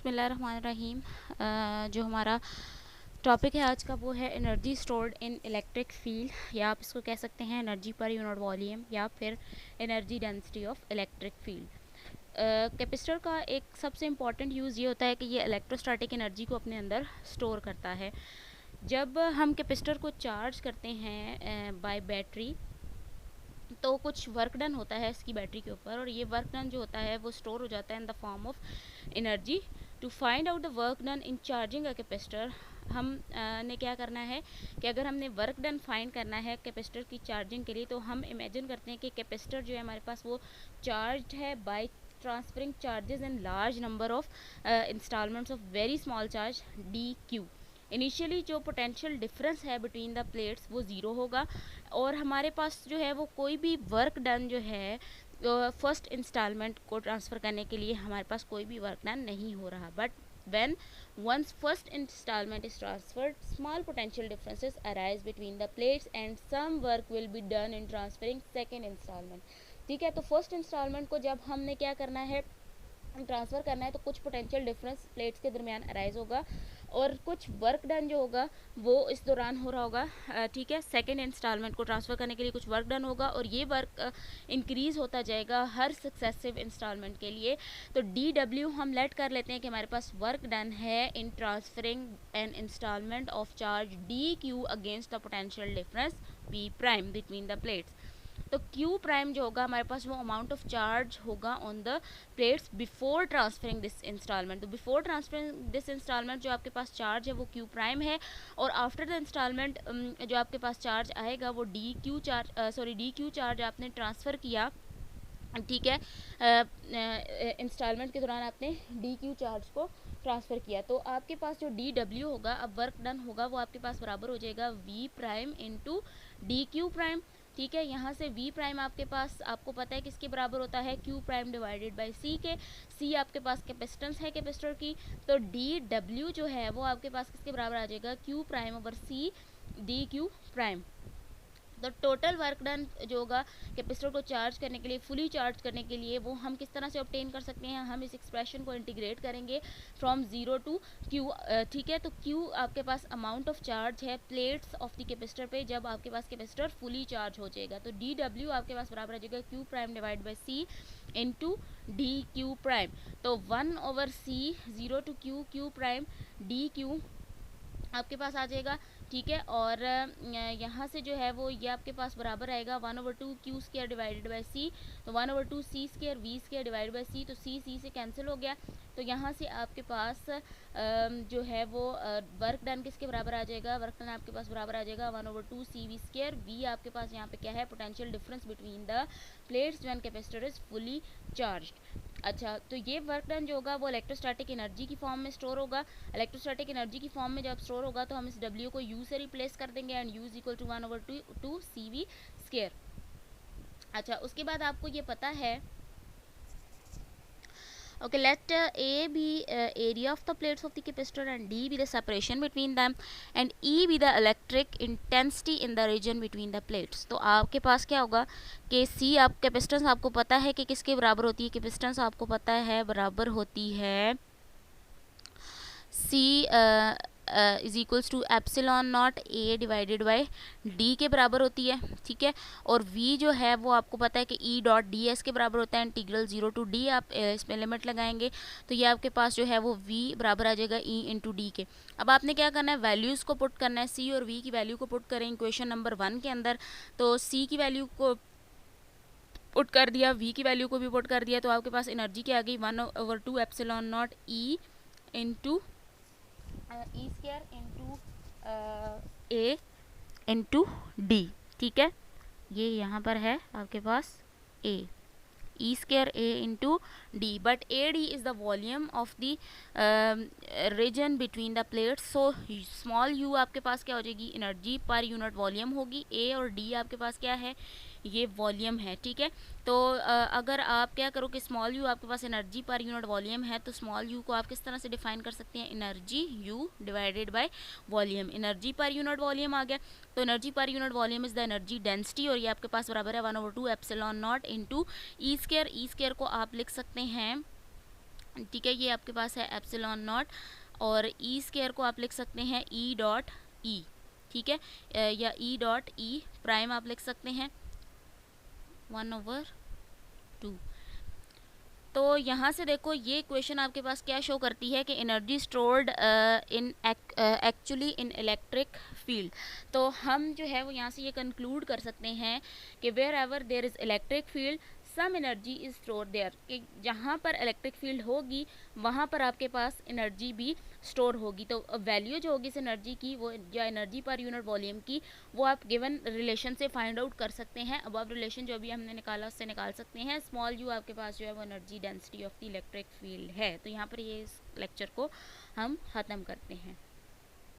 बिस्मिल्लाहिर्रहमानिर्रहीम। जो हमारा टॉपिक है आज का वो है energy stored in electric field, या आप इसको कह सकते हैं एनर्जी पर यूनिट वॉल्यूम या फिर energy density of electric field. Capacitor का एक सबसे इम्पॉर्टेंट यूज़ ये होता है कि ये इलेक्ट्रोस्टैटिक एनर्जी को अपने अंदर स्टोर करता है। जब हम कैपेसिटर को चार्ज करते हैं बाय बैटरी, तो कुछ वर्क डन होता है इसकी बैटरी के ऊपर, और ये वर्क डन जो होता है वो स्टोर हो जाता है in the form of energy. To find out the work done in charging a capacitor, हम ने क्या करना है कि अगर हमने वर्क डन फाइंड करना है कैपेसिटर की चार्जिंग के लिए, तो हम इमेजिन करते हैं कि कैपेसिटर जो है हमारे पास वो चार्ज है by transferring charges in large number of installments of very small charge D Q. Initially जो पोटेंशियल डिफरेंस है बिटवीन द प्लेट्स वो ज़ीरो होगा, और हमारे पास जो है वो कोई भी वर्क डन जो है फर्स्ट इंस्टॉलमेंट को ट्रांसफ़र करने के लिए हमारे पास कोई भी वर्क डन नहीं हो रहा। But when once first installment is transferred, small potential differences arise between the plates and some work will be done in transferring second installment। ठीक है, तो फर्स्ट इंस्टॉलमेंट को जब हमने क्या करना है, ट्रांसफ़र करना है, तो कुछ पोटेंशियल डिफरेंस प्लेट्स के दरमियान अराइज होगा और कुछ वर्क डन जो होगा वो इस दौरान हो रहा होगा। ठीक है, सेकंड इंस्टॉलमेंट को ट्रांसफ़र करने के लिए कुछ वर्क डन होगा, और ये वर्क इंक्रीज़ होता जाएगा हर सक्सेसिव इंस्टॉलमेंट के लिए। तो डी डब्ल्यू हम लेट कर लेते हैं कि हमारे पास वर्क डन है in transferring an installment of charge D Q against the potential difference P prime between the plates. तो Q प्राइम जो होगा हमारे पास वो अमाउंट ऑफ चार्ज होगा on the plates before transferring this installment. तो before transferring this installment जो आपके पास चार्ज है वो Q प्राइम है, और आफ्टर द इंस्टॉलमेंट जो आपके पास चार्ज आएगा वो डी क्यू चार्ज आपने ट्रांसफ़र किया। ठीक है, इंस्टॉलमेंट के दौरान आपने डी क्यू चार्ज को ट्रांसफ़र किया, तो आपके पास जो डी डब्ल्यू होगा, अब वर्क डन होगा, वो आपके पास बराबर हो जाएगा V prime into D Q prime. ठीक है, यहाँ से v प्राइम आपके पास, आपको पता है किसके बराबर होता है, q prime divided by c के। c आपके पास कैपेसिटेंस है कैपेसिटर की, तो डी डब्ल्यू जो है वो आपके पास किसके बराबर आ जाएगा, q prime over c D Q prime. तो टोटल वर्क डन जो होगा कैपेसिटर को चार्ज करने के लिए, फुली चार्ज करने के लिए, वो हम किस तरह से ऑब्टेन कर सकते हैं, हम इस एक्सप्रेशन को इंटीग्रेट करेंगे फ्रॉम ज़ीरो टू क्यू। ठीक है, तो क्यू आपके पास अमाउंट ऑफ चार्ज है प्लेट्स ऑफ द कैपेसिटर पे जब आपके पास कैपेसिटर फुली चार्ज हो जाएगा। तो डी डब्ल्यू आपके पास बराबर आ जाएगा Q prime divide by C into D Q prime. तो 1/c, zero to Q, Q prime D Q आपके पास आ जाएगा। ठीक है, और यहाँ से जो है वो ये आपके पास बराबर आएगा 1/2 Q square divided by C, तो 1/2 C square V square divide by C, तो सी से कैंसिल हो गया। तो यहाँ से आपके पास जो है वो वर्क डन किसके बराबर आ जाएगा, वर्क डन आपके पास बराबर आ जाएगा 1/2 सी वी स्क्वायर। वी आपके पास यहाँ पे क्या है, potential difference between the plates when capacitor is fully charged. अच्छा, तो ये वर्क डन जो होगा वो इलेक्ट्रोस्टैटिक एनर्जी की फॉर्म में स्टोर होगा। इलेक्ट्रोस्टैटिक एनर्जी की फॉर्म में जब स्टोर होगा तो हम इस W को U से रिप्लेस कर देंगे, and U is equal to 1/2 CV square. अच्छा, उसके बाद आपको ये पता है, okay, let A be area of the plates of the capacitor and D be the separation between them and E be the electric intensity in the region between the plates। तो आपके पास क्या होगा कि C आप capacitance आपको पता है कि किसके बराबर होती है, कैपेसिटेंस आपको पता है बराबर होती है C is equals to epsilon not A divided by D के बराबर होती है। ठीक है, और v जो है वो आपको पता है कि ई डॉट डी एस के बराबर होता है, इंटीग्रल 0 टू डी। आप इसमें लिमिट लगाएंगे तो ये आपके पास जो है वो v बराबर आ जाएगा e इंटू डी के। अब आपने क्या करना है, वैल्यूज़ को पुट करना है, c और v की वैल्यू को पुट करें इक्वेशन नंबर 1 के अंदर। तो c की वैल्यू को पुट कर दिया, v की वैल्यू को भी पुट कर दिया, तो आपके पास एनर्जी क्या आ गई, 1/2 epsilon naught e into E square into A into D. ठीक है, ये यहाँ पर है आपके पास A, E square A into D, but A D is the volume of the region between the plates. So small u आपके पास क्या हो जाएगी, एनर्जी पर यूनिट वॉल्यूम होगी। ए और डी आपके पास क्या है, ये वॉल्यूम है। ठीक है, तो अगर आप क्या करो कि स्मॉल यू आपके पास एनर्जी पर यूनिट वॉल्यूम है, तो स्मॉल यू को आप किस तरह से डिफाइन कर सकते हैं, energy u divided by volume. Energy per unit volume आ गया, तो energy per unit volume is the energy density, और ये आपके पास बराबर है 1/2 epsilon naught into E square. E square को आप लिख सकते हैं ठीक है, ये आपके पास है एप्सिलॉन नॉट, और ई स्केयर को आप लिख सकते हैं ई डॉट ई, ठीक है, या ई डॉट ई प्राइम आप लिख सकते हैं 1/2। तो यहाँ से देखो ये क्वेश्चन आपके पास क्या शो करती है कि energy stored in actually in electric field. तो हम जो है वो यहाँ से ये कंक्लूड कर सकते हैं कि wherever there is electric field some energy is store there, कि जहाँ पर इलेक्ट्रिक फील्ड होगी वहाँ पर आपके पास एनर्जी भी स्टोर होगी। तो वैल्यू जो होगी इस एनर्जी की, वो या एनर्जी पर यूनिट वॉल्यूम की, वो आप गिवन रिलेशन से फाइंड आउट कर सकते हैं। अब रिलेशन जो अभी हमने निकाला उससे निकाल सकते हैं। स्मॉल यू आपके पास जो है वो energy density of the electric field है। तो यहाँ पर ये इस लेक्चर को हम ख़त्म करते हैं।